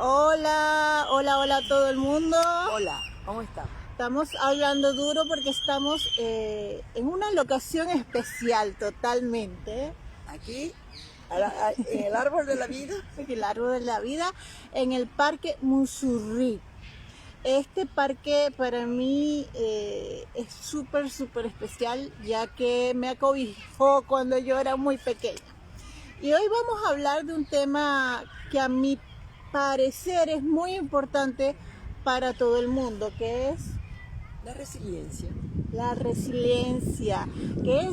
Hola, hola, hola a todo el mundo. Hola, ¿cómo están? Estamos hablando duro porque estamos en una locación especial totalmente. Aquí, en el árbol de la vida. En el árbol de la vida, en el Parque Musurrí. Este parque para mí es súper especial, ya que me acobijó cuando yo era muy pequeña. Y hoy vamos a hablar de un tema que a mi parecer es muy importante para todo el mundo, que es La resiliencia. la resiliencia, que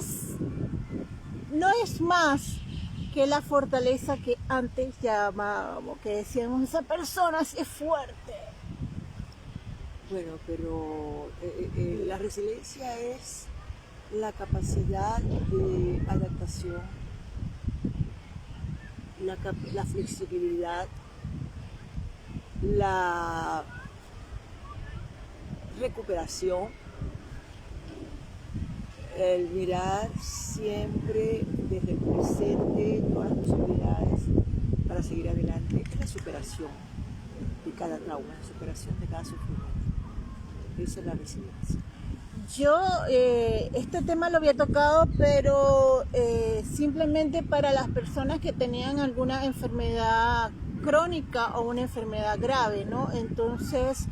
no es más que la fortaleza que antes llamábamos, que decíamos, esa persona sí es fuerte. Bueno, pero la resiliencia es la capacidad de adaptación, la flexibilidad, la recuperación, el mirar siempre desde el presente todas las posibilidades para seguir adelante. Es la superación de cada trauma, la superación de cada sufrimiento. Esa es la resiliencia. Yo este tema lo había tocado, pero simplemente para las personas que tenían alguna enfermedad crónica o una enfermedad grave, ¿no? Entonces,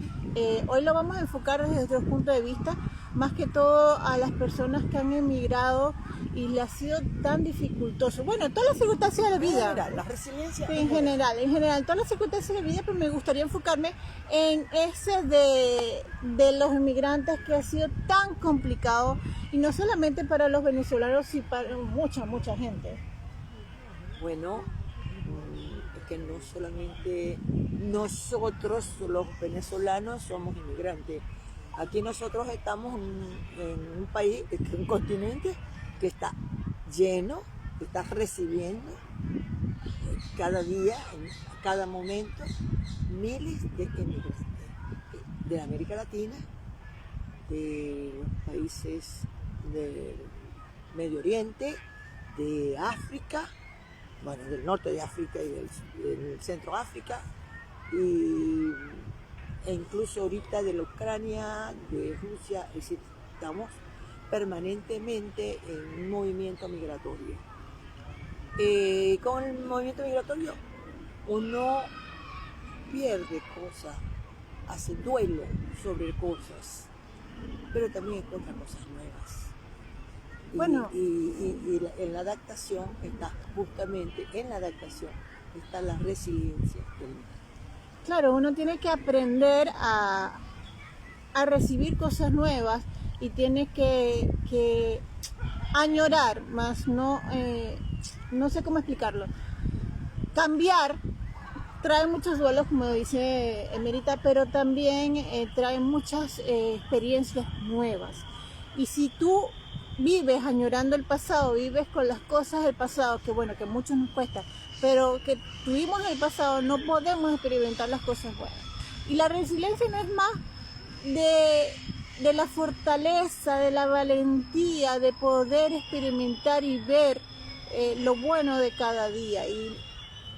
hoy lo vamos a enfocar desde otro punto de vista, más que todo a las personas que han emigrado y le ha sido tan dificultoso. Bueno, todas las circunstancias de la vida. La resiliencia. Sí, en general, todas las circunstancias de la vida, pero me gustaría enfocarme en ese de los inmigrantes que ha sido tan complicado, y no solamente para los venezolanos, sino para mucha gente. Bueno, es que no solamente nosotros los venezolanos somos inmigrantes. Aquí nosotros estamos en un país, en un continente que está lleno, que está recibiendo cada día, en cada momento, miles de inmigrantes de América Latina, de los países del Medio Oriente, de África, bueno, del norte de África y del centro de África, e incluso ahorita de la Ucrania, de Rusia. Es decir, estamos permanentemente en un movimiento migratorio. Con el movimiento migratorio uno pierde cosas, hace duelo sobre cosas, pero también encuentra cosas nuevas. Bueno, En la adaptación está justamente, en la adaptación está la resiliencia del mundo. claro, uno tiene que aprender a recibir cosas nuevas y tiene que añorar, más no sé cómo explicarlo. Cambiar trae muchos duelos, como dice Emerita, pero también trae muchas experiencias nuevas. Y si tú vives añorando el pasado, vives con las cosas del pasado, que bueno, que a muchos nos cuesta, pero que tuvimos en el pasado, no podemos experimentar las cosas buenas. Y la resiliencia no es más de la fortaleza, de la valentía, de poder experimentar y ver lo bueno de cada día, y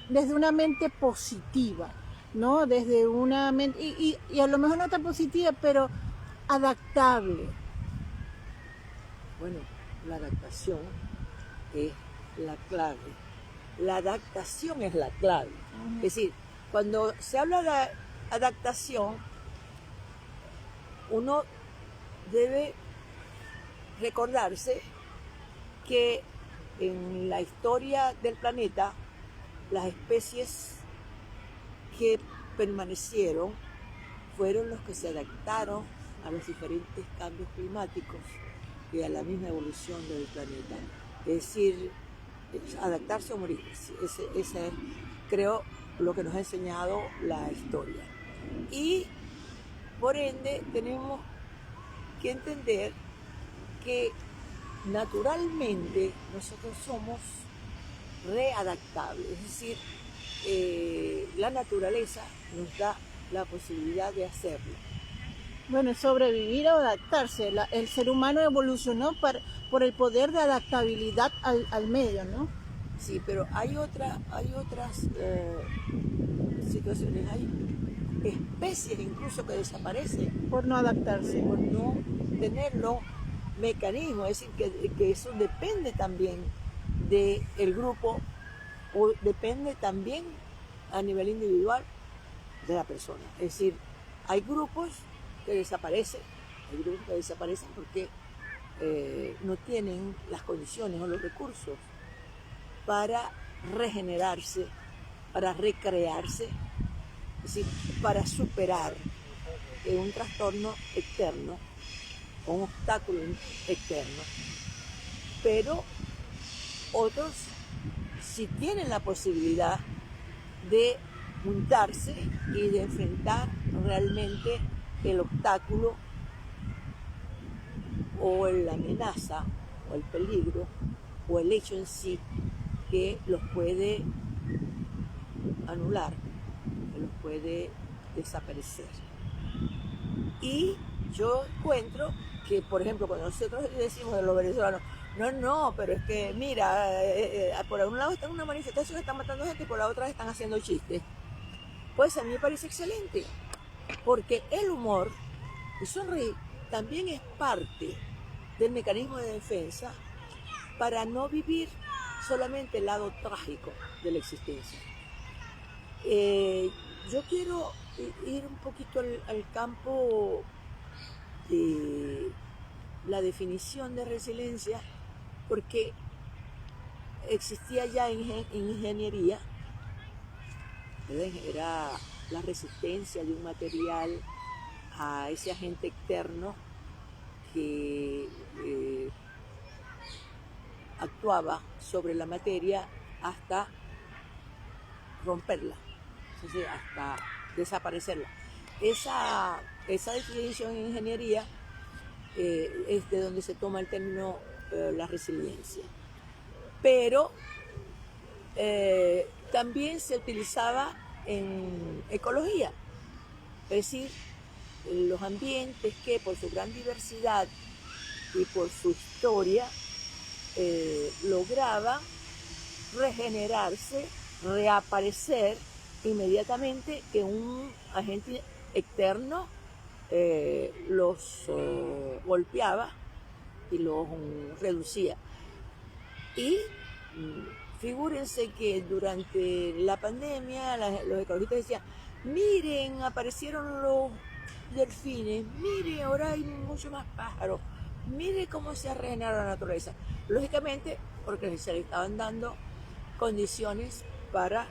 desde una mente positiva, ¿no? Desde una mente, y a lo mejor no tan positiva, pero adaptable. Bueno, la adaptación es la clave. La adaptación es la clave. Es decir, cuando se habla de adaptación, uno debe recordarse que en la historia del planeta, las especies que permanecieron fueron los que se adaptaron a los diferentes cambios climáticos y a la misma evolución del planeta. Es decir, adaptarse o morir. Ese es, creo, lo que nos ha enseñado la historia. Y por ende tenemos que entender que naturalmente nosotros somos readaptables, es decir, la naturaleza nos da la posibilidad de hacerlo. Bueno, sobrevivir o adaptarse. El ser humano evolucionó por el poder de adaptabilidad al medio, ¿no? Sí, pero hay otras situaciones hay especies incluso que desaparecen Por no adaptarse. por no tener los mecanismos, es decir, que eso depende también del grupo o depende también a nivel individual de la persona. Es decir, hay grupos que desaparecen, porque no tienen las condiciones o los recursos para regenerarse, para recrearse, es decir, para superar un trastorno externo o un obstáculo externo. Pero otros sí tienen la posibilidad de juntarse y de enfrentar realmente el obstáculo o la amenaza o el peligro o el hecho en sí que los puede anular, que los puede desaparecer. Y yo encuentro que, por ejemplo, cuando nosotros decimos de los venezolanos, no, pero es que, mira, por un lado están en una manifestación que están matando gente y por la otra están haciendo chistes. Pues a mí me parece excelente, porque el humor y sonreír también es parte del mecanismo de defensa para no vivir solamente el lado trágico de la existencia. Yo quiero ir un poquito al campo de la definición de resiliencia, porque existía ya en ingeniería, ¿verdad? Era la resistencia de un material a ese agente externo que actuaba sobre la materia hasta romperla, es decir, hasta desaparecerla. Esa definición en ingeniería es de donde se toma el término la resiliencia. Pero también se utilizaba en ecología, es decir, los ambientes que por su gran diversidad y por su historia lograban regenerarse, reaparecer inmediatamente que un agente externo los golpeaba y los reducía. Y figúrense que durante la pandemia los ecologistas decían, miren, aparecieron los delfines, miren, ahora hay mucho más pájaros, miren cómo se ha regenerado la naturaleza. Lógicamente, porque se le estaban dando condiciones para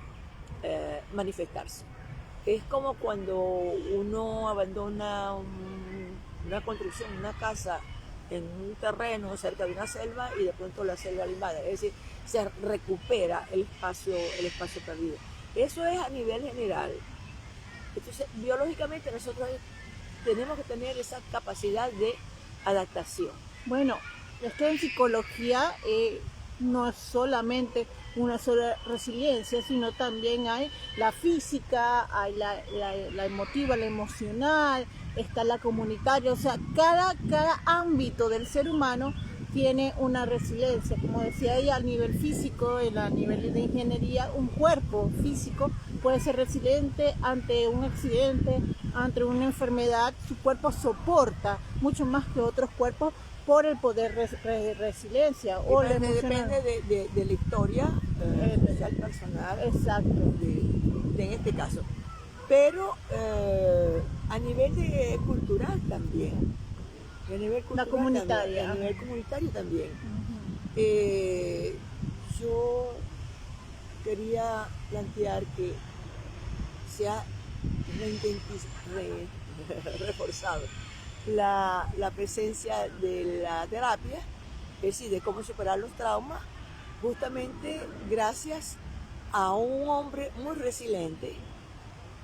manifestarse. Es como cuando uno abandona una construcción, una casa en un terreno cerca de una selva y de pronto la selva la invade, es decir, se recupera el espacio perdido. Eso es a nivel general. Entonces, biológicamente nosotros tenemos que tener esa capacidad de adaptación. Bueno, es que en psicología no es solamente una sola resiliencia, sino también hay la física, hay la emotiva, la emocional, está la comunitaria, o sea, cada ámbito del ser humano tiene una resiliencia. Como decía ella, a nivel físico, a nivel de ingeniería, un cuerpo físico puede ser resiliente ante un accidente, ante una enfermedad. Su cuerpo soporta mucho más que otros cuerpos por el poder de resiliencia. Depende de la historia social personal. Exacto. En este caso. Pero a nivel cultural también. A nivel comunitario también. Yo quería plantear que se ha reforzado la presencia de la terapia, es decir, de cómo superar los traumas, justamente gracias a un hombre muy resiliente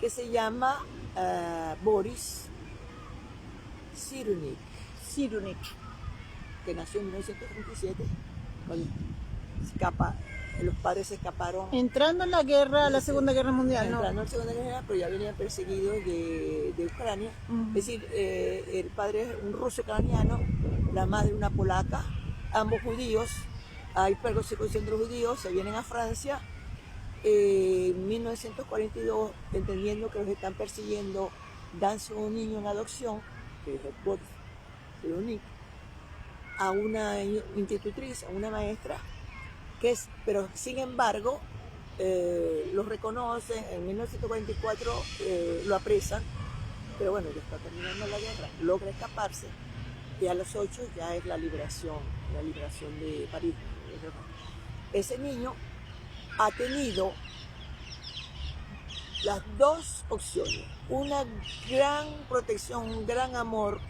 que se llama Boris Cyrulnik, que nació en 1937, cuando los padres se escaparon. Entrando en la guerra, la Segunda Guerra Mundial, ¿no? Entrando en la Segunda Guerra Mundial, pero ya venían perseguidos de Ucrania. Es decir, el padre es un ruso ucraniano, la madre una polaca, ambos judíos. Hay persecución de los judíos, se vienen a Francia en 1942, entendiendo que los están persiguiendo, dan su niño en adopción, que es el Boris Cyrulnik, a una institutriz, a una maestra, pero sin embargo lo reconocen. En 1944 lo apresan, pero bueno, ya está terminando la guerra, logra escaparse y a los 8 ya es la liberación de París. Ese niño ha tenido las dos opciones, una gran protección, un gran amor,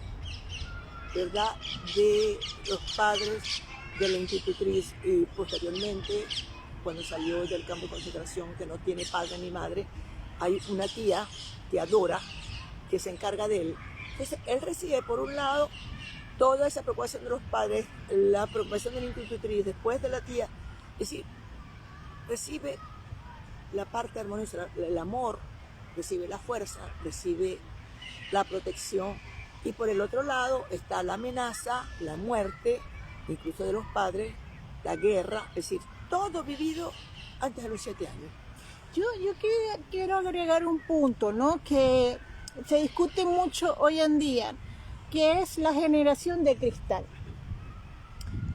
¿verdad?, de los padres de la institutriz, y posteriormente, cuando salió del campo de concentración, que no tiene padre ni madre, hay una tía que adora, que se encarga de él. Entonces, él recibe, por un lado, toda esa preocupación de los padres, la preocupación de la institutriz, después de la tía, es decir, recibe la parte armoniosa, el amor, recibe la fuerza, recibe la protección, y por el otro lado está la amenaza, la muerte, incluso de los padres, la guerra, es decir, todo vivido antes de los 7 años. Yo quiero agregar un punto, ¿no?, que se discute mucho hoy en día, que es la generación de cristal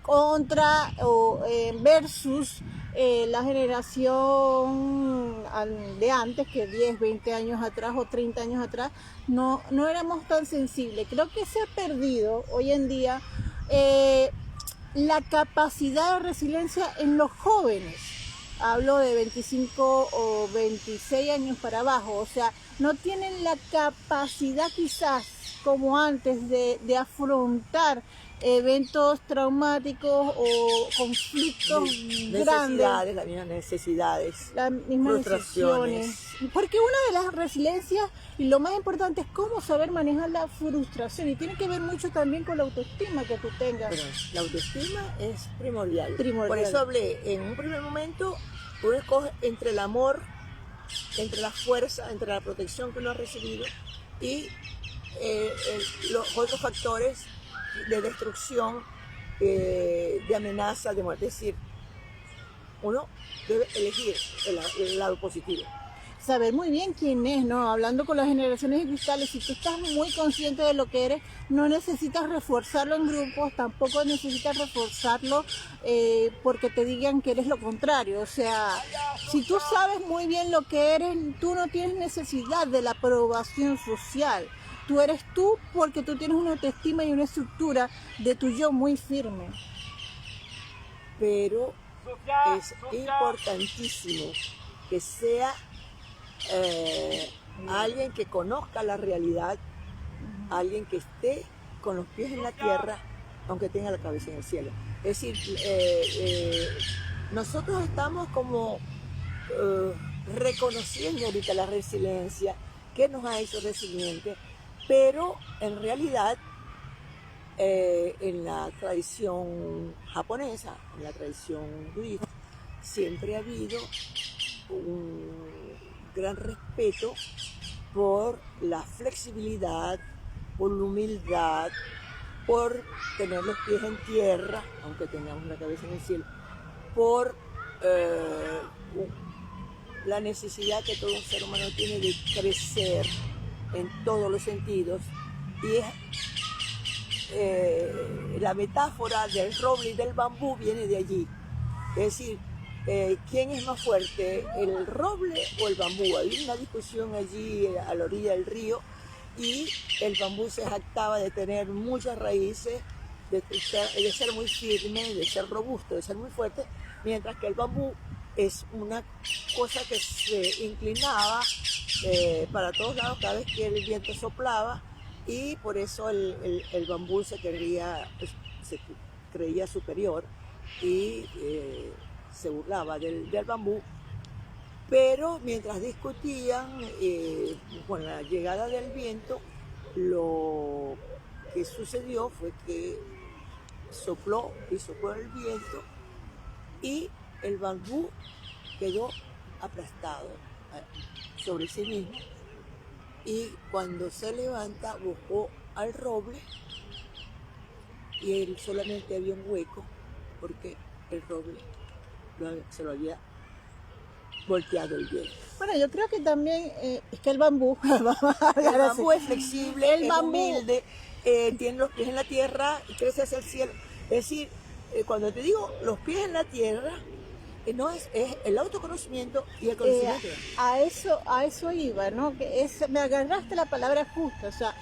contra o versus la generación de antes, que 10, 20 años atrás o 30 años atrás no éramos tan sensibles. Creo que se ha perdido hoy en día la capacidad de resiliencia en los jóvenes. Hablo de 25 o 26 años para abajo, o sea, no tienen la capacidad quizás como antes de afrontar eventos traumáticos o conflictos grandes. Las mismas necesidades, Las mismas frustraciones. Necesidades. Porque una de las resiliencias, y lo más importante, es cómo saber manejar la frustración. Y tiene que ver mucho también con la autoestima que tú tengas. Pero la autoestima es primordial. Por Primordial. eso hablé, en un primer momento, uno escoge entre el amor, entre la fuerza, entre la protección que uno ha recibido y los otros factores de destrucción, de amenaza, de muerte. Es decir, uno debe elegir el lado positivo. Saber muy bien quién es, ¿no? Hablando con las generaciones de cristales, si tú estás muy consciente de lo que eres, no necesitas reforzarlo en grupos, tampoco necesitas reforzarlo porque te digan que eres lo contrario. O sea, si tú sabes muy bien lo que eres, tú no tienes necesidad de la aprobación social. Tú eres tú porque tú tienes una autoestima y una estructura de tu yo muy firme. Pero es importantísimo que sea alguien que conozca la realidad, alguien que esté con los pies en la tierra, aunque tenga la cabeza en el cielo. Es decir, nosotros estamos como reconociendo ahorita la resiliencia, que nos ha hecho resilientes, pero en realidad en la tradición japonesa, en la tradición budista, siempre ha habido un gran respeto por la flexibilidad, por la humildad, por tener los pies en tierra, aunque tengamos la cabeza en el cielo, por la necesidad que todo un ser humano tiene de crecer en todos los sentidos. Y la metáfora del roble y del bambú viene de allí. Es decir, ¿quién es más fuerte, el roble o el bambú? Había una discusión allí a la orilla del río, y el bambú se jactaba de tener muchas raíces, de ser muy firme, de ser robusto, de ser muy fuerte, mientras que el bambú es una cosa que se inclinaba para todos lados cada vez que el viento soplaba, y por eso el bambú se creía superior y se burlaba del bambú. Pero mientras discutían, con la llegada del viento, lo que sucedió fue que sopló el viento y el bambú quedó aplastado sobre sí mismo, y cuando se levanta buscó al roble y él solamente había un hueco porque el roble se lo había volteado el viento. Bueno, yo creo que también es que el bambú, El bambú es flexible, el es bambú, humilde, tiene los pies en la tierra y crece hacia el cielo. Es decir, cuando te digo los pies en la tierra, no es el autoconocimiento y el conocimiento. a eso iba, ¿no? Me agarraste la palabra justa, o sea,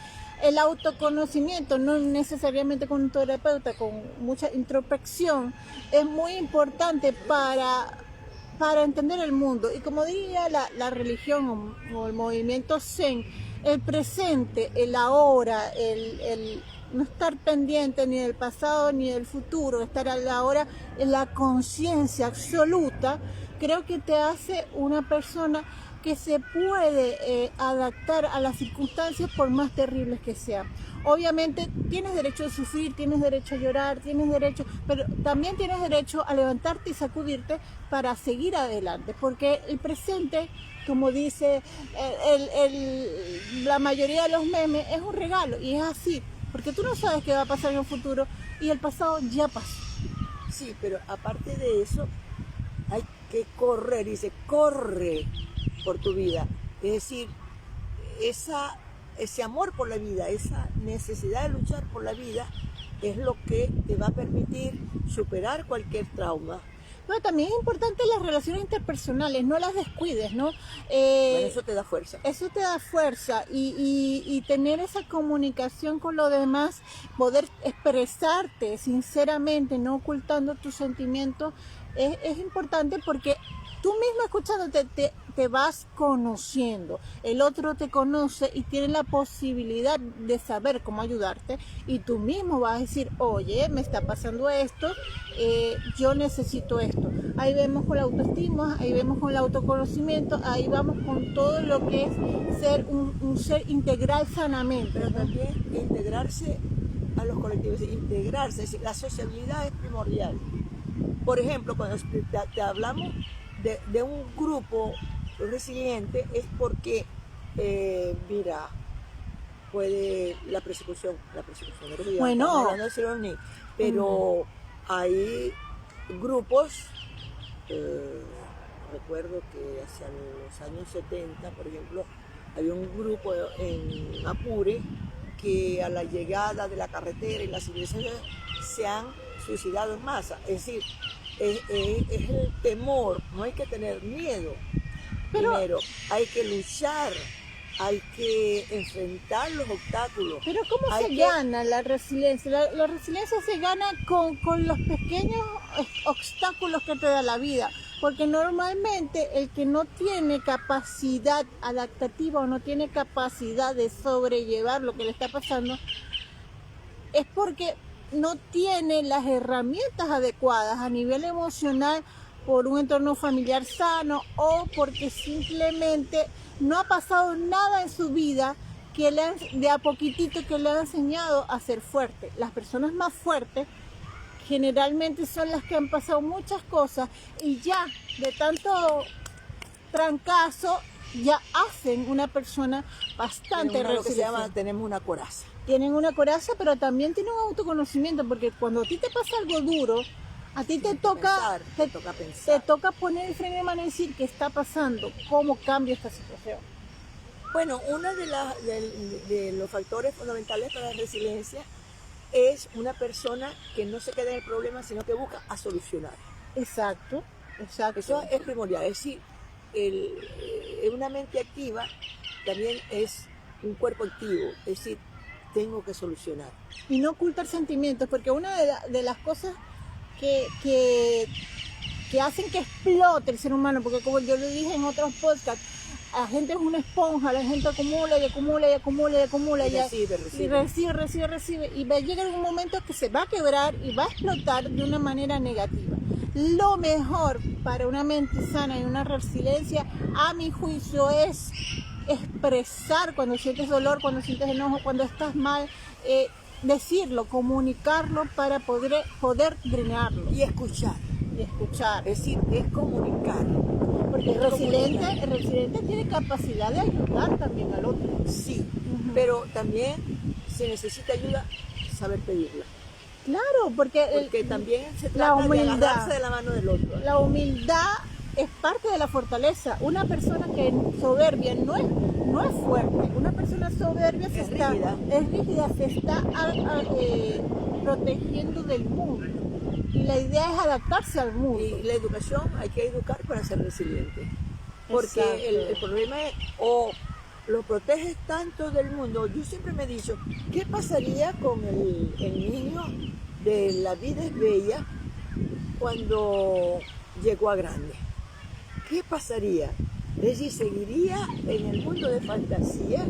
el autoconocimiento, no necesariamente con un terapeuta, con mucha introspección, es muy importante para entender el mundo. Y como diría la religión o el movimiento Zen, el presente, el ahora, el no estar pendiente ni del pasado ni del futuro, estar ahora en la conciencia absoluta, creo que te hace una persona que se puede adaptar a las circunstancias por más terribles que sean. Obviamente tienes derecho a sufrir, tienes derecho a llorar, tienes derecho, pero también tienes derecho a levantarte y sacudirte para seguir adelante, porque el presente, como dice la mayoría de los memes, es un regalo y es así, porque tú no sabes qué va a pasar en el futuro y el pasado ya pasó. Sí, pero aparte de eso, hay que correr, dice, corre por tu vida. Es decir, ese amor por la vida, esa necesidad de luchar por la vida es lo que te va a permitir superar cualquier trauma. Pero también es importante las relaciones interpersonales, no las descuides, ¿no? Bueno, eso te da fuerza. Eso te da fuerza y tener esa comunicación con los demás, poder expresarte sinceramente, no ocultando tus sentimientos, es importante porque tú mismo escuchándote te vas conociendo, el otro te conoce y tiene la posibilidad de saber cómo ayudarte y tú mismo vas a decir, oye, me está pasando esto, yo necesito esto. Ahí vemos con la autoestima, ahí vemos con el autoconocimiento, ahí vamos con todo lo que es ser un ser integral sanamente. Pero también integrarse a los colectivos, integrarse, es decir, la sociabilidad es primordial. Por ejemplo, cuando te hablamos de un grupo resiliente es porque, mira, puede la persecución, bueno, pero hay grupos, recuerdo que hacia los años 70, por ejemplo, había un grupo en Apure que a la llegada de la carretera y las civilizaciones se han suicidado en masa. Es decir, es el temor, no hay que tener miedo. Pero, primero, hay que luchar, hay que enfrentar los obstáculos. Pero ¿cómo se gana la resiliencia? La resiliencia se gana con los pequeños obstáculos que te da la vida. Porque normalmente el que no tiene capacidad adaptativa o no tiene capacidad de sobrellevar lo que le está pasando es porque no tiene las herramientas adecuadas a nivel emocional por un entorno familiar sano o porque simplemente no ha pasado nada en su vida que de a poquitito que le ha enseñado a ser fuerte. Las personas más fuertes generalmente son las que han pasado muchas cosas y ya de tanto trancazo ya hacen una persona bastante resiliente. Tenemos una coraza. Tienen una coraza, pero también tienen un autoconocimiento, porque cuando a ti te pasa algo duro, a ti te toca pensar. Te toca poner el freno de mano y decir qué está pasando, cómo cambio esta situación. Bueno, uno de los factores fundamentales para la resiliencia es una persona que no se queda en el problema, sino que busca a solucionar. Exacto. Eso es primordial. Es decir, una mente activa también es un cuerpo activo. Es decir, tengo que solucionar. Y no ocultar sentimientos, porque una de las cosas que hacen que explote el ser humano, porque como yo lo dije en otros podcasts, la gente es una esponja, la gente acumula y acumula y acumula y acumula y recibe y va a llegar un momento que se va a quebrar y va a explotar de una manera negativa. Lo mejor para una mente sana y una resiliencia, a mi juicio, es expresar cuando sientes dolor, cuando sientes enojo, cuando estás mal, decirlo, comunicarlo para poder drenarlo. Y escuchar. Es decir, es comunicar. Porque el resiliente tiene capacidad de ayudar también al otro. Sí, pero también se necesita ayuda, saber pedirla. Claro, porque también se trata de agarrarse de la mano del otro. La humildad es parte de la fortaleza. Una persona que es soberbia no es fuerte. Una persona soberbia Es rígida. es rígida, se está protegiendo del mundo. Y la idea es adaptarse al mundo. Y la educación, hay que educar para ser resiliente. Porque Exacto. el problema es, o lo proteges tanto del mundo. Yo siempre me he dicho, ¿qué pasaría con el niño de La vida es bella cuando llegó a grande? ¿Qué pasaría? Es decir, ¿seguiría en el mundo de fantasía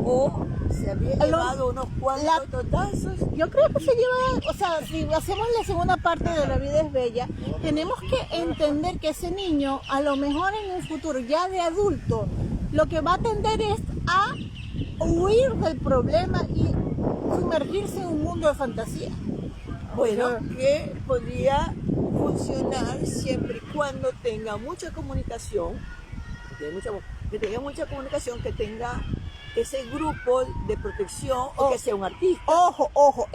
o se habría llevado unos cuantos totazos? Yo creo que se lleva, o sea, si hacemos la segunda parte de La vida es bella, tenemos que entender que ese niño, a lo mejor en un futuro, ya de adulto, lo que va a tender es a huir del problema y sumergirse en un mundo de fantasía. Bueno, que podría funcionar siempre y cuando tenga mucha comunicación, que tenga mucha comunicación, que tenga ese grupo de protección o que sea un artista. Ojo,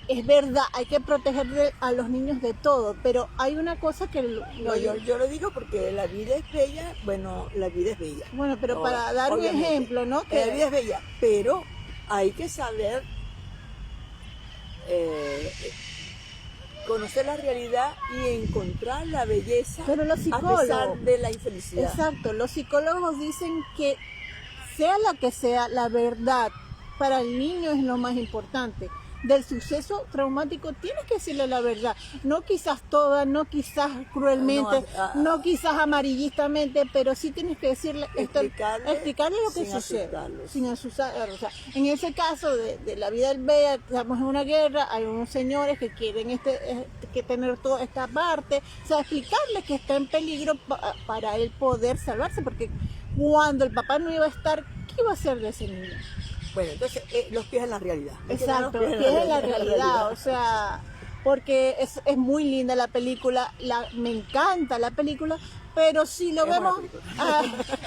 es verdad, hay que proteger a los niños de todo, pero hay una cosa que... No, yo lo digo porque la vida es bella, bueno, la vida es bella. Bueno, pero para dar un Obviamente, ejemplo, ¿no? La vida es bella, pero hay que saber conocer la realidad y encontrar la belleza Pero los a psicólogos, pesar de la infelicidad. exacto, los psicólogos dicen que sea la que sea, la verdad para el niño es lo más importante. Del suceso traumático tienes que decirle la verdad, no quizás toda, no quizás cruelmente, no quizás amarillistamente, pero sí tienes que decirle explicarle lo que sucede, sin asustarlo. O sea, en ese caso de La vida es bella, estamos en una guerra, hay unos señores que quieren que tener toda esta parte, o sea, explicarle que está en peligro para él poder salvarse, porque cuando el papá no iba a estar, ¿qué iba a hacer de ese niño? Bueno, entonces los pies en la realidad. Exacto, los pies en la realidad, o sea, porque es muy linda la película, me encanta la película, pero si lo vemos,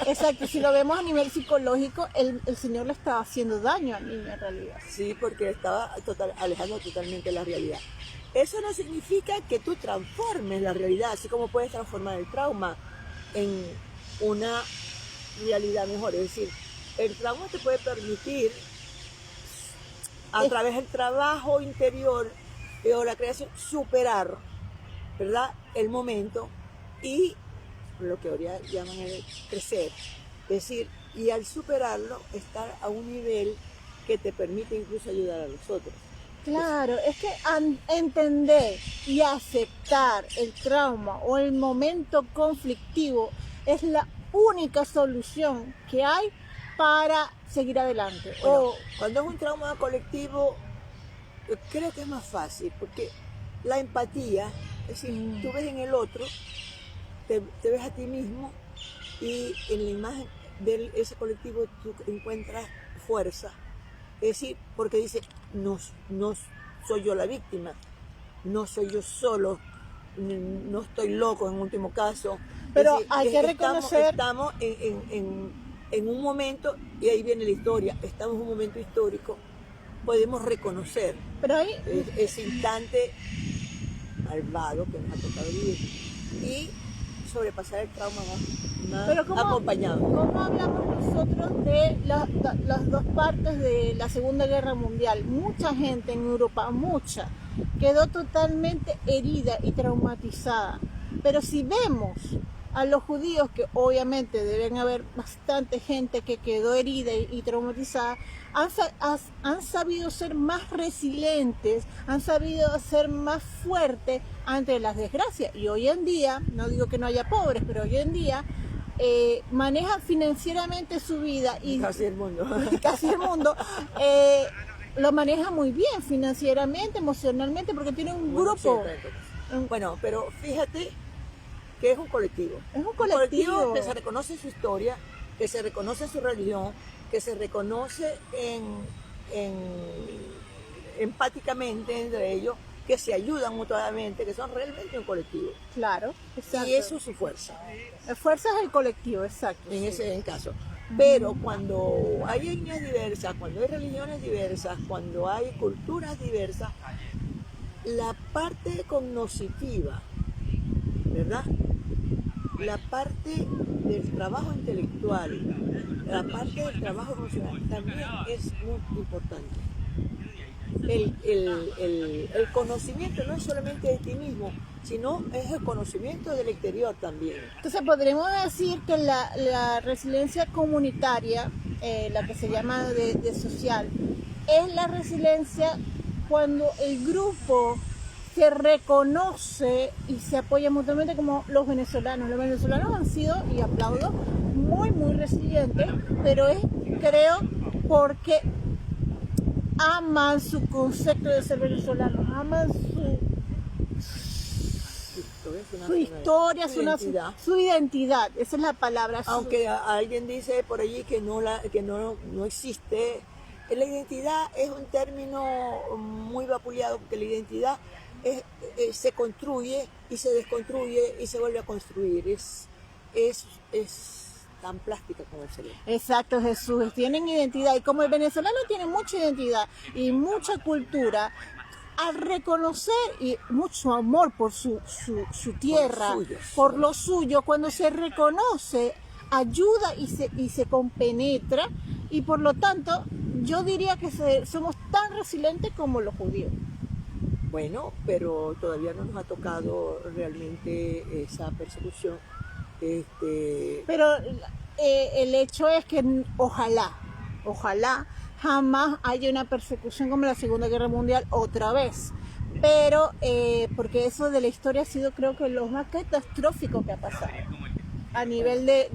exacto, si lo vemos a nivel psicológico, el señor le estaba haciendo daño al niño en realidad. Sí, porque estaba alejando totalmente la realidad. Eso no significa que tú transformes la realidad, así como puedes transformar el trauma en una realidad mejor, es decir, el trauma te puede permitir, a través del trabajo interior o la creación, superar, ¿verdad?, el momento y lo que ahora llaman el crecer. Es decir, y al superarlo, estar a un nivel que te permite incluso ayudar a los otros. Claro, es que entender y aceptar el trauma o el momento conflictivo es la única solución que hay para seguir adelante. Bueno, cuando es un trauma colectivo, creo que es más fácil, porque la empatía, es decir, tú ves en el otro, te ves a ti mismo y en la imagen de ese colectivo tú encuentras fuerza. Es decir, porque dice, no soy yo la víctima, no soy yo solo, no estoy loco en último caso. Pero decir, hay que reconocer... Estamos en un momento, y ahí viene la historia, estamos en un momento histórico, podemos reconocer ese instante malvado que nos ha tocado vivir y sobrepasar el trauma más acompañado. ¿Cómo hablamos nosotros de las dos partes de la Segunda Guerra Mundial? Mucha gente en Europa, quedó totalmente herida y traumatizada. Pero si vemos a los judíos, que obviamente deben haber bastante gente que quedó herida y traumatizada, han sabido ser más resilientes, han sabido ser más fuertes ante las desgracias. Y hoy en día, no digo que no haya pobres, pero hoy en día manejan financieramente su vida y casi el mundo, lo maneja muy bien financieramente, emocionalmente, porque tiene un grupo. Bueno, pero fíjate que es un colectivo. Es un colectivo que se reconoce su historia, que se reconoce su religión, que se reconoce empáticamente entre ellos, que se ayudan mutuamente, que son realmente un colectivo. Claro, exacto. Y eso es su fuerza. La fuerza es el colectivo, exacto. En ese caso. Pero cuando hay etnias diversas, cuando hay religiones diversas, cuando hay culturas diversas, la parte cognoscitiva, ¿verdad?, la parte del trabajo intelectual, la parte del trabajo emocional también es muy importante. El conocimiento no es solamente de ti mismo, sino es el conocimiento del exterior también. Entonces podremos decir que la resiliencia comunitaria, la que se llama de social, es la resiliencia cuando el grupo se reconoce y se apoya mutuamente, como los venezolanos. Los venezolanos han sido, y aplaudo, muy, muy resilientes, pero creo, porque aman su concepto de ser venezolanos, aman su historia, su identidad, esa es la palabra. Aunque alguien dice por allí que no existe, la identidad es un término muy vapuleado, porque la identidad se construye y se desconstruye y se vuelve a construir, es tan plástica como el cerebro. Exacto, Jesús, tienen identidad, y como el venezolano tiene mucha identidad y mucha cultura, al reconocer y mucho amor por su tierra, por lo suyo, cuando se reconoce, ayuda y se compenetra, y por lo tanto yo diría que somos tan resilientes como los judíos. Bueno, pero todavía no nos ha tocado realmente esa persecución. Pero el hecho es que ojalá jamás haya una persecución como la Segunda Guerra Mundial otra vez. Pero, porque eso de la historia ha sido, creo que, lo más catastrófico que ha pasado. A nivel de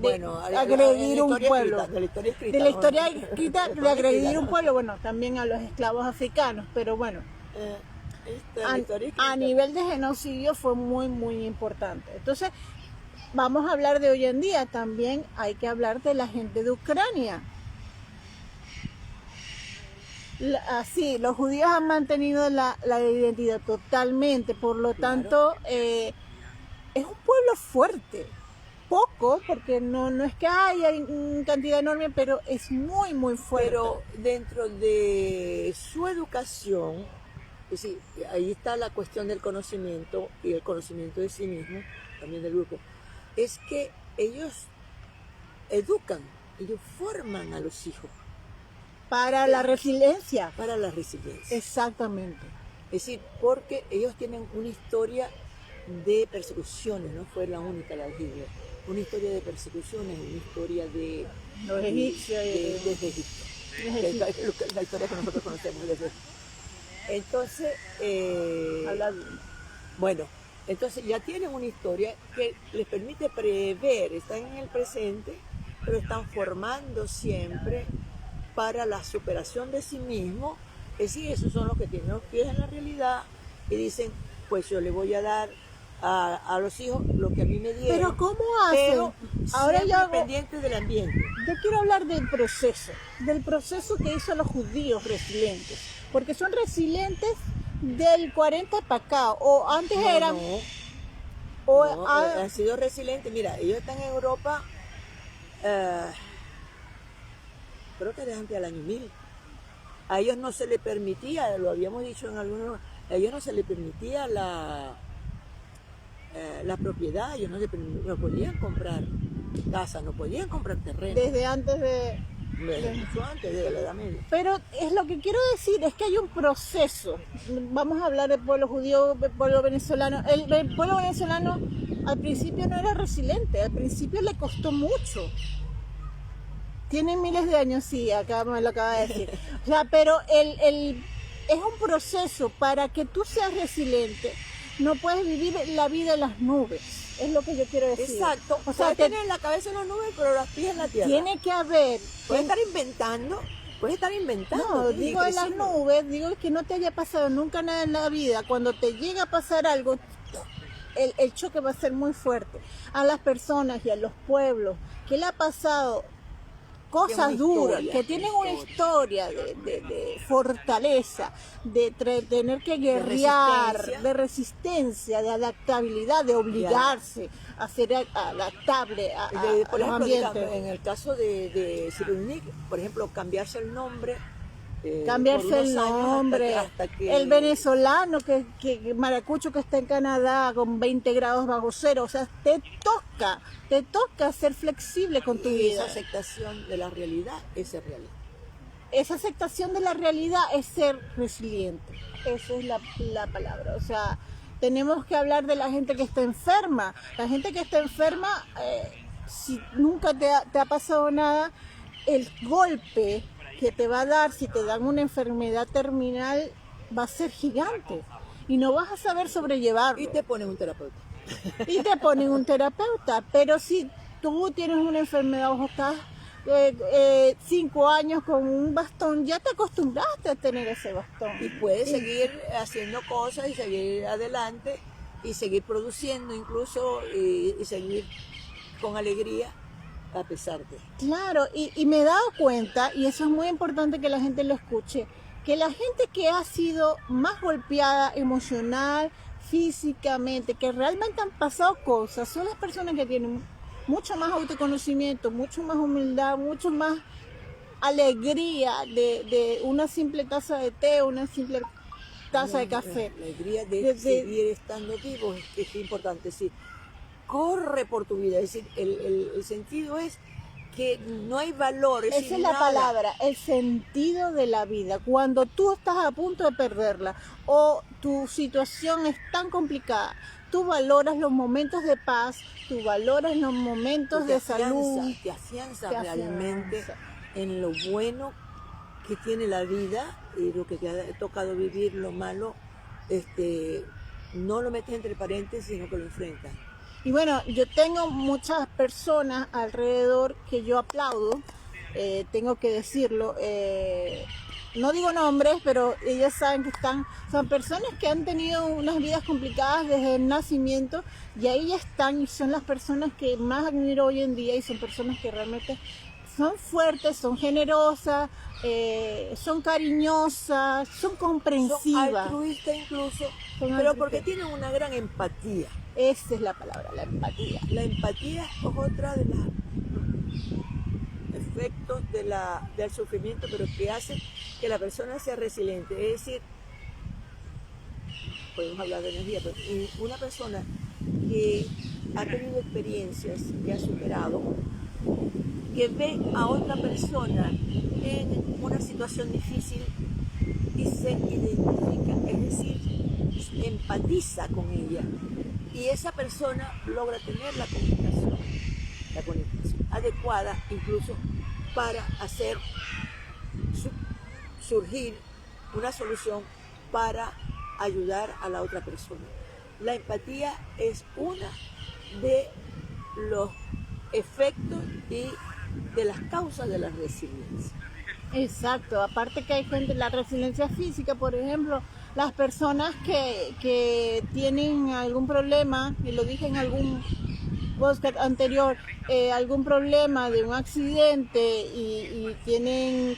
agredir un pueblo. De la historia escrita, de agredir un pueblo, bueno, también a los esclavos africanos, pero bueno. A nivel de genocidio fue muy, muy importante. Entonces, vamos a hablar de hoy en día. También hay que hablar de la gente de Ucrania. Así, los judíos han mantenido la identidad totalmente, por lo tanto, es un pueblo fuerte. Poco, porque no es que haya una cantidad enorme, pero es muy, muy fuerte. Pero dentro de su educación, es decir, ahí está la cuestión del conocimiento y el conocimiento de sí mismo, también del grupo, es que ellos educan, ellos forman a los hijos. Para la resiliencia. Para la resiliencia. Exactamente. Es decir, porque ellos tienen una historia de persecuciones, no fue la única la de Hitler, una historia de persecuciones, una historia de los egipcios, desde Egipto, la historia que nosotros conocemos desde Egipto. Entonces, bueno, entonces ya tienen una historia que les permite prever, están en el presente, pero están formando siempre para la superación de sí mismos. Es decir, esos son los que tienen los pies en la realidad y dicen, pues yo le voy a dar a los hijos lo que a mí me dieron. Pero ¿cómo hacen? Pero ahora yo pendiente del ambiente. Yo quiero hablar del proceso que hizo los judíos resilientes, porque son resilientes del 40 para acá, o antes eran... han sido resilientes. Mira, ellos están en Europa, creo que desde antes del año 1000. A ellos no se les permitía, lo habíamos dicho en algunos, a ellos no se les permitía la propiedad, ellos no podían comprar casa, no podían comprar terreno. Desde antes de mucho antes de la Edad Media. Pero es lo que quiero decir, es que hay un proceso. Vamos a hablar del pueblo judío, del pueblo venezolano. El pueblo venezolano al principio no era resiliente, al principio le costó mucho. Tiene miles de años, sí, acá me lo acaba de decir. O sea, pero es un proceso. Para que tú seas resiliente, no puedes vivir la vida en las nubes. Es lo que yo quiero decir. Exacto. O sea, tener la cabeza en las nubes, pero los pies en la tierra. Tiene que haber. Puedes estar inventando. No, digo en las nubes, digo que no te haya pasado nunca nada en la vida. Cuando te llega a pasar algo, el choque va a ser muy fuerte. A las personas y a los pueblos que le ha pasado cosas duras, que tienen una historia de fortaleza, de tener que guerrear, de resistencia, de adaptabilidad, de obligarse a ser adaptable a por los ejemplo, ambientes. En el caso de Cyrulnik, por ejemplo, cambiarse el nombre cambiarse por el unos años nombre, hasta que el venezolano que maracucho que está en Canadá con 20 grados bajo cero, o sea, te toca ser flexible con tu y vida. esa aceptación de la realidad es ser realista. Esa aceptación de la realidad es ser resiliente, esa es la palabra, o sea, tenemos que hablar de la gente que está enferma, la gente que está enferma, si nunca te ha pasado nada, el golpe que te va a dar si te dan una enfermedad terminal va a ser gigante y no vas a saber sobrellevarlo. Y te ponen un terapeuta. Y te ponen un terapeuta, pero si tú tienes una enfermedad o estás 5 años con un bastón, ya te acostumbraste a tener ese bastón. Y puedes seguir haciendo cosas y seguir adelante y seguir produciendo incluso y seguir con alegría a pesar de. Claro, y me he dado cuenta, y eso es muy importante que la gente lo escuche, que la gente que ha sido más golpeada emocional, físicamente, que realmente han pasado cosas, son las personas que tienen mucho más autoconocimiento, mucho más humildad, mucho más alegría de una simple taza de té, una simple taza de café. La alegría de seguir estando vivo es importante, sí. Corre por tu vida, es decir, el sentido es que no hay valores. Esa es la palabra, el sentido de la vida. Cuando tú estás a punto de perderla o tu situación es tan complicada, tú valoras los momentos de paz, tú valoras los momentos de salud. Te afianza realmente en lo bueno que tiene la vida y lo que te ha tocado vivir, lo malo, no lo metes entre paréntesis, sino que lo enfrentas. Y bueno, yo tengo muchas personas alrededor que yo aplaudo, tengo que decirlo, no digo nombres, pero ellas saben que son personas que han tenido unas vidas complicadas desde el nacimiento y ahí ya están y son las personas que más admiro hoy en día y son personas que realmente son fuertes, son generosas, son cariñosas, son comprensivas. Son altruistas incluso, pero porque tienen una gran empatía. Esa es la palabra, la empatía. La empatía es otra de los efectos del sufrimiento, pero que hace que la persona sea resiliente. Es decir, podemos hablar de energía, pero una persona que ha tenido experiencias, que ha superado, que ve a otra persona en una situación difícil y se identifica, es decir, empatiza con ella. Y esa persona logra tener la comunicación adecuada incluso para hacer surgir una solución para ayudar a la otra persona. La empatía es uno de los efectos y de las causas de la resiliencia. Exacto, aparte que hay gente, la resiliencia física, por ejemplo, las personas que tienen algún problema, y lo dije en algún podcast anterior, algún problema de un accidente y tienen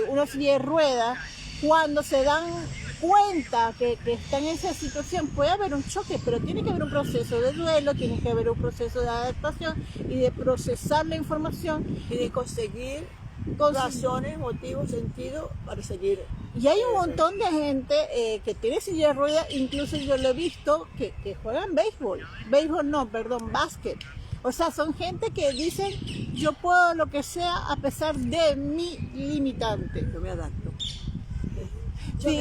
una silla de ruedas, cuando se dan cuenta que están en esa situación, puede haber un choque, pero tiene que haber un proceso de duelo, tiene que haber un proceso de adaptación y de procesar la información y de conseguir razones, motivos, sentido para seguir. Y hay un montón de gente que tiene silla de ruedas, incluso yo lo he visto, que juegan básquet. O sea, son gente que dicen, yo puedo lo que sea a pesar de mi limitante. Yo me adapto. Sí,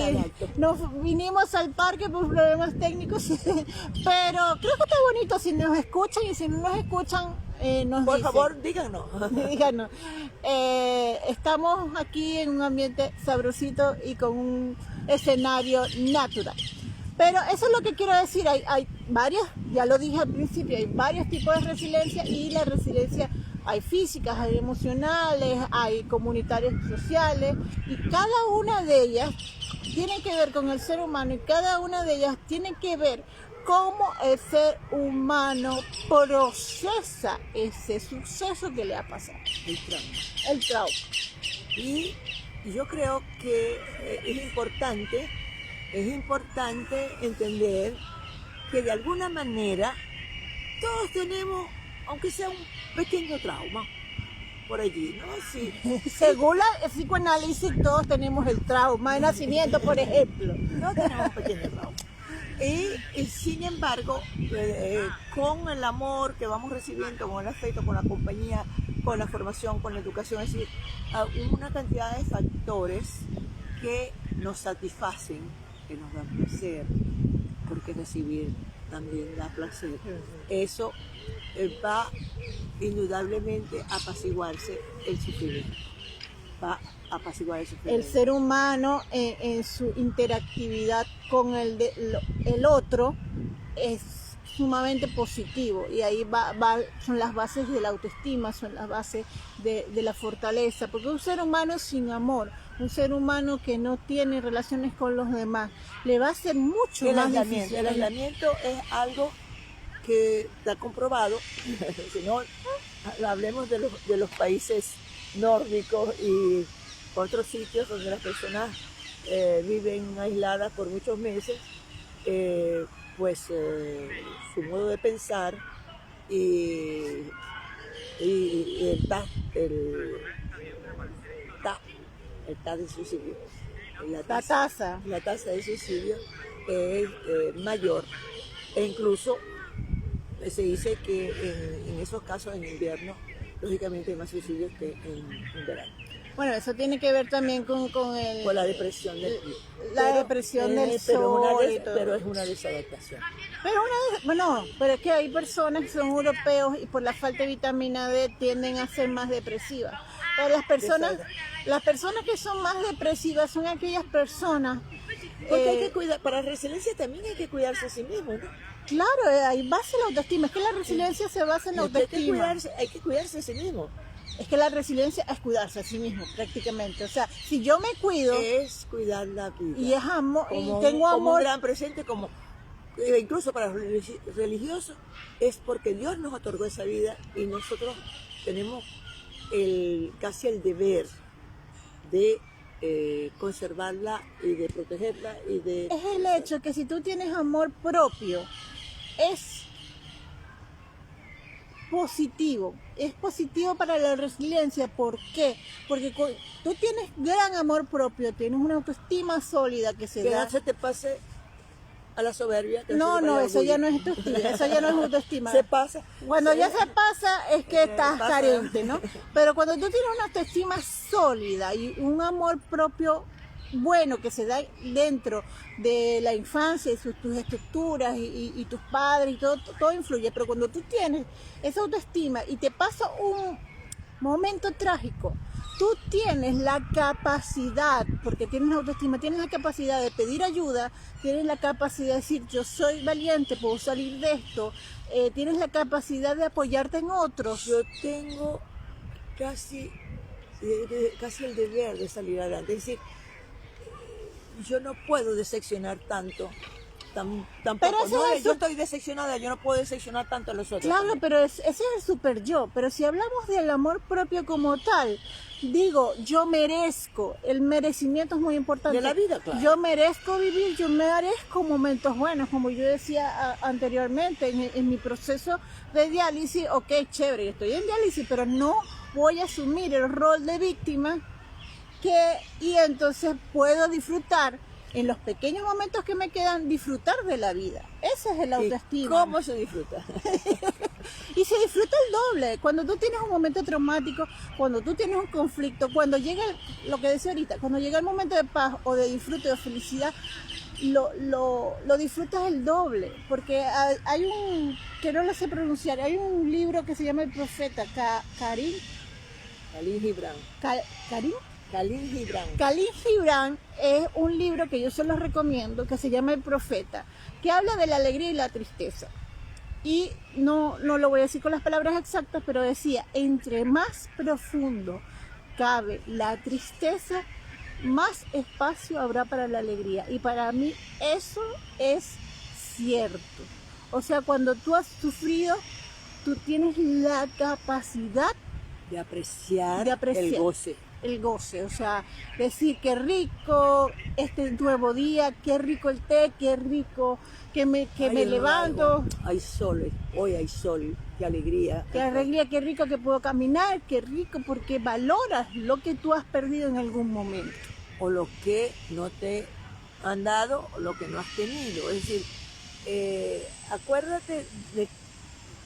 nos vinimos al parque por problemas técnicos, pero creo que está bonito si nos escuchan y si no nos escuchan, nos por dicen. favor, díganos. Díganos. Estamos aquí en un ambiente sabrosito y con un escenario natural. Pero eso es lo que quiero decir, hay varias, ya lo dije al principio, hay varios tipos de resiliencia y la resiliencia hay físicas, hay emocionales, hay comunitarias y sociales y cada una de ellas tiene que ver con el ser humano y cada una de ellas tiene que ver cómo el ser humano procesa ese suceso que le ha pasado. El trauma. Y yo creo que es importante entender que de alguna manera todos tenemos, aunque sea un pequeño trauma, por allí, ¿no? Sí. Según el psicoanálisis, todos tenemos el trauma de nacimiento, por ejemplo. No tenemos pequeños traumas. Y sin embargo, con el amor que vamos recibiendo, con el afecto, con la compañía, con la formación, con la educación, es decir, una cantidad de factores que nos satisfacen, que nos dan placer, porque recibir también da placer. Eso va indudablemente a apaciguarse el sufrimiento. Va a apaciguar el sufrimiento. El ser humano en su interactividad con el otro es sumamente positivo, y ahí son las bases de la autoestima, son las bases de la fortaleza, porque un ser humano sin amor, un ser humano que no tiene relaciones con los demás, le va a ser mucho más difícil. El aislamiento es algo que está comprobado. Si no, hablemos de los países nórdicos y otros sitios donde las personas viven aisladas por muchos meses, su modo de pensar y el tasa de suicidio, la tasa de suicidio es mayor, e incluso se dice que en esos casos en invierno, lógicamente hay más suicidios que en verano. Bueno, eso tiene que ver también con la depresión del sol. Pero es una desadaptación. Pero es que hay personas que son europeos y por la falta de vitamina D tienden a ser más depresivas. Pero las personas que son más depresivas son aquellas personas... Porque hay que cuidar, para la resiliencia también hay que cuidarse a sí mismo, ¿no? Claro, hay base en la autoestima. Es que la resiliencia se basa en la autoestima. Hay que cuidarse a sí mismo. Es que la resiliencia es cuidarse a sí mismo, prácticamente. O sea, si yo me cuido... Es cuidar la vida. Y es amor, y Como tengo amor... un gran presente, como incluso para los religiosos, es porque Dios nos otorgó esa vida y nosotros tenemos casi el deber de conservarla y de protegerla y de... Es el hecho que si tú tienes amor propio, es positivo para la resiliencia. ¿Por qué? Porque tú tienes gran amor propio, tienes una autoestima sólida que se da. Que no se te pase a la soberbia. No, eso ya no es autoestima, eso ya no es autoestima. Se pasa. Cuando ya se pasa es que estás carente, ¿no? Pero cuando tú tienes una autoestima sólida y un amor propio bueno que se da dentro de la infancia y tus estructuras y tus padres y todo influye, pero cuando tú tienes esa autoestima y te pasa un momento trágico, tú tienes la capacidad, porque tienes autoestima, tienes la capacidad de pedir ayuda, tienes la capacidad de decir yo soy valiente, puedo salir de esto, tienes la capacidad de apoyarte en otros. Yo tengo casi el deber de salir adelante, es decir, yo no puedo decepcionar tanto, tampoco. Yo estoy decepcionada, yo no puedo decepcionar tanto a los otros. Claro, también. Pero ese es el super yo. Pero si hablamos del amor propio como tal, digo, yo merezco, el merecimiento es muy importante. De la vida, claro. Yo merezco vivir, yo merezco momentos buenos, como yo decía anteriormente, en mi proceso de diálisis, ok, chévere, estoy en diálisis, pero no voy a asumir el rol de víctima, y entonces puedo disfrutar en los pequeños momentos que me quedan, disfrutar de la vida. Ese es el autoestima. ¿Y cómo se disfruta? Y se disfruta el doble. Cuando tú tienes un momento traumático, cuando tú tienes un conflicto, cuando llega lo que decía ahorita, cuando llega el momento de paz o de disfrute, de felicidad, lo disfrutas el doble. Porque hay que no lo sé pronunciar, hay un libro que se llama El Profeta, Khalil Gibran. Es un libro que yo se los recomiendo, que se llama El Profeta, que habla de la alegría y la tristeza. Y no lo voy a decir con las palabras exactas, pero decía, entre más profundo cabe la tristeza, más espacio habrá para la alegría. Y para mí eso es cierto. O sea, cuando tú has sufrido, tú tienes la capacidad de apreciar el goce. O sea, decir qué rico este nuevo día, qué rico el té, qué rico que me levanto. Hay sol, hoy hay sol, qué alegría. Qué alegría, qué rico que puedo caminar, qué rico, porque valoras lo que tú has perdido en algún momento. O lo que no te han dado o lo que no has tenido. Es decir, acuérdate de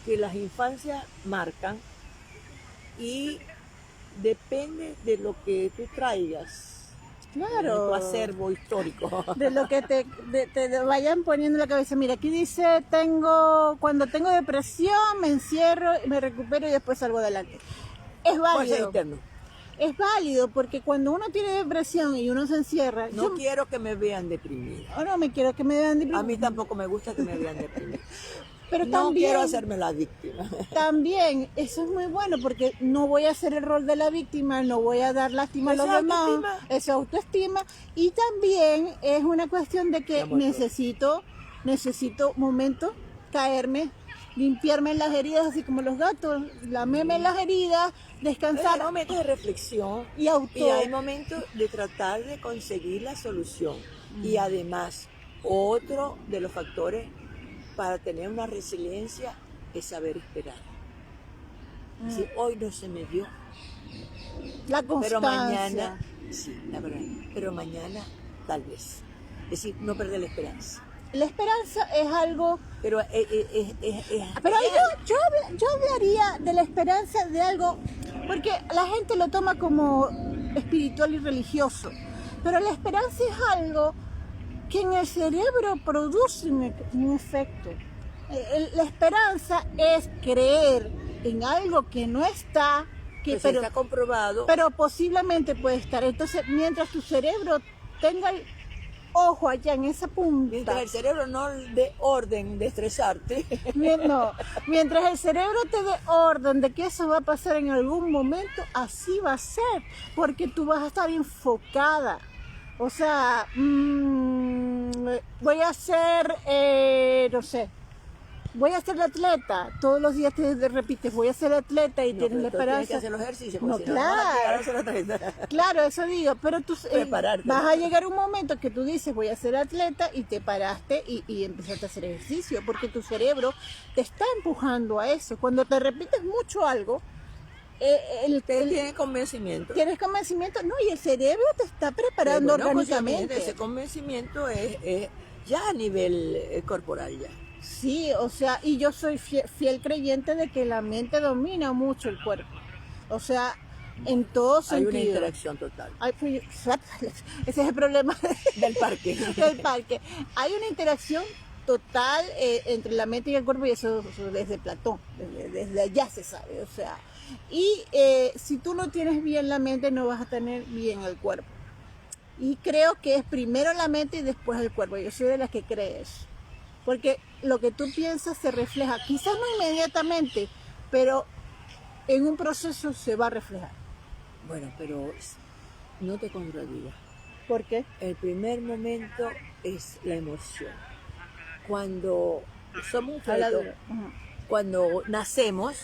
que las infancias marcan y depende de lo que tú traigas. Claro. Tu acervo histórico. De lo que te vayan poniendo en la cabeza. Mira, aquí dice, cuando tengo depresión, me encierro, me recupero y después salgo adelante. Es válido. Es válido porque cuando uno tiene depresión y uno se encierra... No quiero que me vean deprimida. No me quiero que me vean deprimida. A mí tampoco me gusta que me vean deprimida. Pero no también, quiero hacerme la víctima. También, eso es muy bueno porque no voy a hacer el rol de la víctima, no voy a dar lástima a los demás. Eso es autoestima. Y también es una cuestión de que necesito momentos, caerme, limpiarme las heridas, así como los gatos, lamerme las heridas, descansar. Hay momentos de reflexión y hay momentos de tratar de conseguir la solución. Y además, otro de los factores para tener una resiliencia es saber esperar. Si hoy no se me dio, la constancia. Pero mañana, sí, la verdad, pero mañana tal vez. Es decir, no perder la esperanza. La esperanza es algo... Pero yo hablaría de la esperanza de algo, porque la gente lo toma como espiritual y religioso, pero la esperanza es algo que en el cerebro produce un efecto. La esperanza es creer en algo que no está, pero está comprobado. Pero posiblemente puede estar. Entonces, mientras tu cerebro tenga el ojo allá en esa punta. Mientras el cerebro no dé orden de estresarte. No, mientras el cerebro te dé orden de que eso va a pasar en algún momento, así va a ser, porque tú vas a estar enfocada. O sea, voy a ser, no sé, voy a ser atleta. Todos los días te repites, voy a ser atleta y tienes la esperanza. Tienes que hacer los ejercicios. No, claro, eso digo, pero tú vas a llegar un momento que tú dices, voy a ser atleta y te paraste y empezaste a hacer ejercicio, porque tu cerebro te está empujando a eso. Cuando te repites mucho algo, tienes convencimiento. Tienes convencimiento, no, y el cerebro te está preparando orgánicamente. Ese convencimiento es ya a nivel corporal ya. Sí, o sea, y yo soy fiel creyente de que la mente domina mucho el cuerpo. O sea, en todo sentido. Hay una interacción total. Ese es el problema del parque. Del parque. Hay una interacción total entre la mente y el cuerpo, y eso desde Platón, desde allá se sabe, o sea. Y si tú no tienes bien la mente, no vas a tener bien el cuerpo. Y creo que es primero la mente y después el cuerpo. Yo soy de las que cree eso. Porque lo que tú piensas se refleja, quizás no inmediatamente, pero en un proceso se va a reflejar. Bueno, pero no te contradigas. ¿Por qué? El primer momento es la emoción. Cuando somos un feto, cuando nacemos,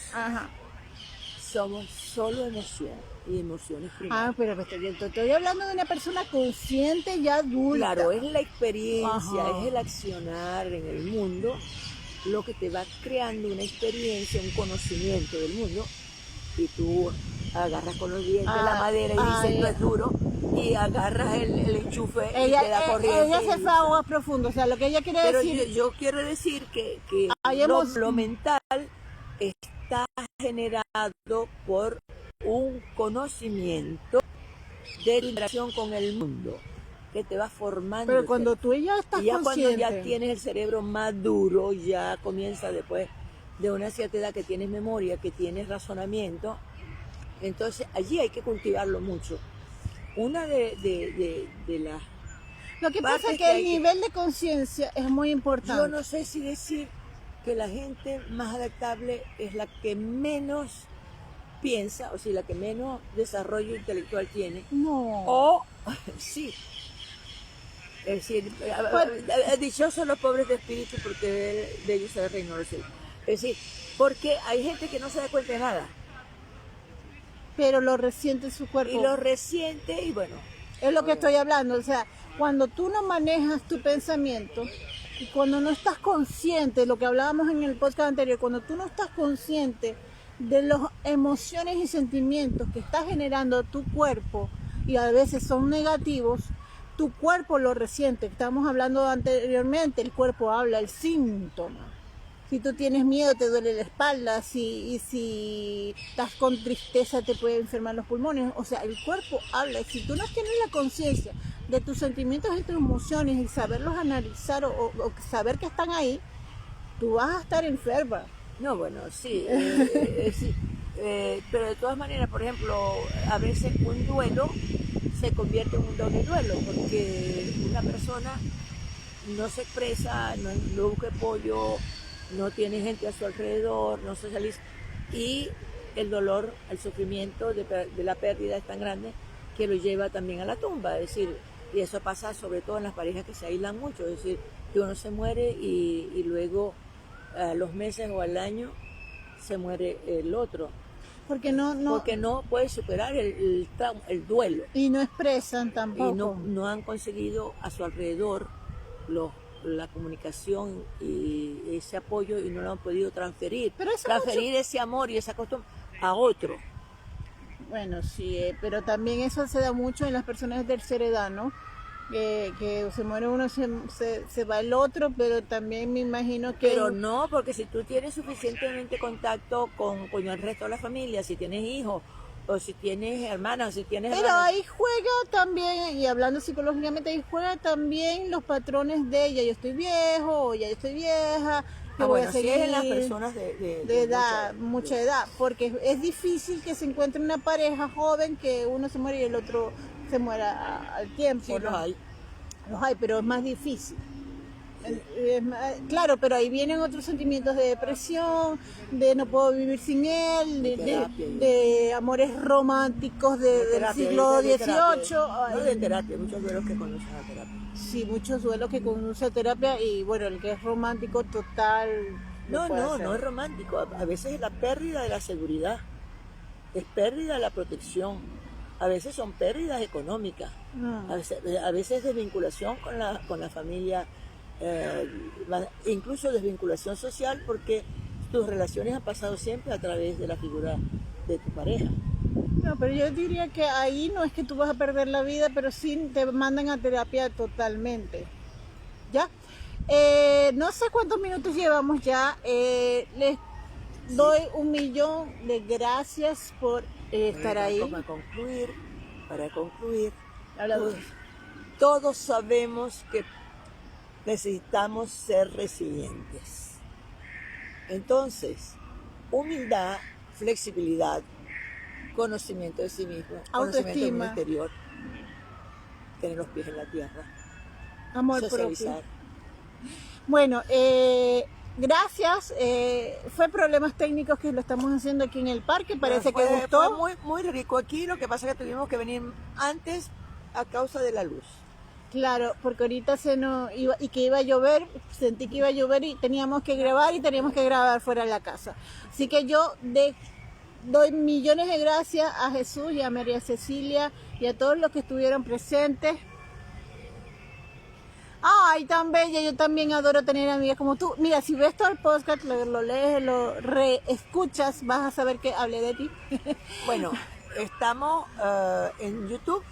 somos solo emoción y emociones primarias. Pero estoy hablando de una persona consciente y adulta. Claro, es la experiencia, es el accionar en el mundo lo que te va creando una experiencia, un conocimiento del mundo, y tú agarras con los dientes la madera y dices esto es duro, y agarras el enchufe y te da corriente. Ella se fue a agua profundo, o sea, lo que ella quiere decir... Pero yo quiero decir que lo mental está generado por un conocimiento de interacción con el mundo que te va formando. Pero cuando tú ya estás y ya consciente, cuando ya tienes el cerebro más duro, ya comienza después de una cierta edad que tienes memoria, que tienes razonamiento, entonces allí hay que cultivarlo mucho. Una de las... Lo que pasa es que el nivel de conciencia es muy importante. Yo no sé si decir que la gente más adaptable es la que menos piensa, o sea, la que menos desarrollo intelectual tiene. No. O, sí. Es decir, dichosos los pobres de espíritu, porque de ellos será el reino de los cielos. Es decir, porque hay gente que no se da cuenta de nada. Pero lo resiente en su cuerpo. Y lo resiente y bueno. Es lo que estoy hablando, o sea, cuando tú no manejas tu pensamiento, Y cuando no estás consciente, lo que hablábamos en el podcast anterior, cuando tú no estás consciente de las emociones y sentimientos que está generando tu cuerpo, y a veces son negativos, tu cuerpo lo resiente. Estamos hablando anteriormente, el cuerpo habla, el síntoma. Si tú tienes miedo, te duele la espalda, si estás con tristeza, te puede enfermar los pulmones. O sea, el cuerpo habla. Y si tú no tienes la conciencia de tus sentimientos y tus emociones y saberlos analizar o saber que están ahí, tú vas a estar enferma. No, bueno, sí, sí, pero de todas maneras, por ejemplo, a veces un duelo se convierte en un doble duelo, porque una persona no se expresa, no busca apoyo, no tiene gente a su alrededor, no socializa, y el dolor, el sufrimiento de la pérdida es tan grande que lo lleva también a la tumba. Es decir, y eso pasa sobre todo en las parejas que se aíslan mucho, es decir, que uno se muere y luego a los meses o al año se muere el otro. Porque no puede superar el duelo. Y no expresan tampoco. Y no han conseguido a su alrededor la comunicación y ese apoyo, y no lo han podido transferir. Ese amor y esa costumbre a otro. Bueno, sí, pero también eso se da mucho en las personas de tercera edad, ¿no? Que se muere uno, se va el otro, pero también me imagino que... Pero no, porque si tú tienes suficientemente contacto con el resto de la familia, si tienes hijos, o si tienes hermanas, o si tienes... Pero hermanos, ahí juega también, y hablando psicológicamente, ahí juega también los patrones de ya yo estoy viejo, o ya yo estoy vieja, que voy a seguir si es en las personas de edad, mucha edad, porque es difícil que se encuentre una pareja joven que uno se muere y el otro se muera al tiempo. Sí, ¿no? los hay, pero es más difícil. Claro, pero ahí vienen otros sentimientos de depresión, de no puedo vivir sin él, de amores románticos del siglo XVIII. No de terapia, muchos duelos que conducen a terapia. Sí, muchos duelos que conducen a terapia, y bueno, el que es romántico total... No es romántico. A veces es la pérdida de la seguridad, es pérdida de la protección, a veces son pérdidas económicas, a veces desvinculación con la familia, incluso desvinculación social, porque tus relaciones han pasado siempre a través de la figura de tu pareja. No, pero yo diría que ahí no es que tú vas a perder la vida, pero sí te mandan a terapia totalmente. ¿Ya? No sé cuántos minutos llevamos ya. Les doy 1.000.000 de gracias por estar ahí. Para concluir, todos sabemos que necesitamos ser resilientes. Entonces, humildad, flexibilidad, conocimiento de sí mismo, conocimiento del mundo interior, tener los pies en la tierra, amor socializar. Propio. Bueno, gracias. Fue problemas técnicos que lo estamos haciendo aquí en el parque, parece que gustó. Fue muy rico aquí, lo que pasa es que tuvimos que venir antes a causa de la luz. Claro, porque ahorita que iba a llover, sentí que iba a llover y teníamos que grabar fuera de la casa. Así que yo doy millones de gracias a Jesús y a María Cecilia y a todos los que estuvieron presentes. Ay, tan bella, yo también adoro tener amigas como tú. Mira, si ves todo el podcast, lo lees, lo reescuchas, vas a saber que hablé de ti. Bueno, estamos en YouTube,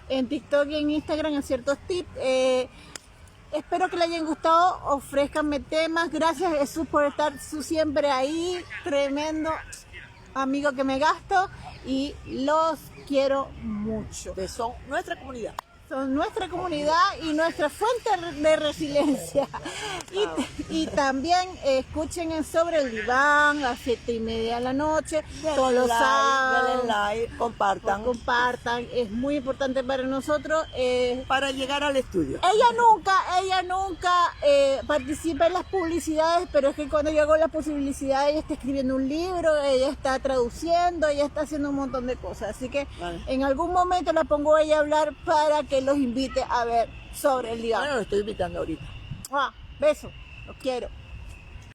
en TikTok y en Instagram a ciertos tips. Espero que les hayan gustado, ofrézcanme temas. Gracias Jesús por estar siempre ahí, tremendo amigo que me gasto, y los quiero mucho. Que son nuestra comunidad. Son nuestra comunidad y nuestra fuente de resiliencia. Y también escuchen en Sobre el Diván a las 7:30 de la noche. Todos los sábados. Denle like, compartan. Es muy importante para nosotros. Para llegar al estudio. Ella nunca participa en las publicidades, pero es que cuando yo hago las publicidades, ella está escribiendo un libro, ella está traduciendo, ella está haciendo un montón de cosas. Así que en algún momento la pongo a ella a hablar para que los invite a ver Sobre el Diván. Bueno, lo estoy invitando ahorita. Beso, los quiero.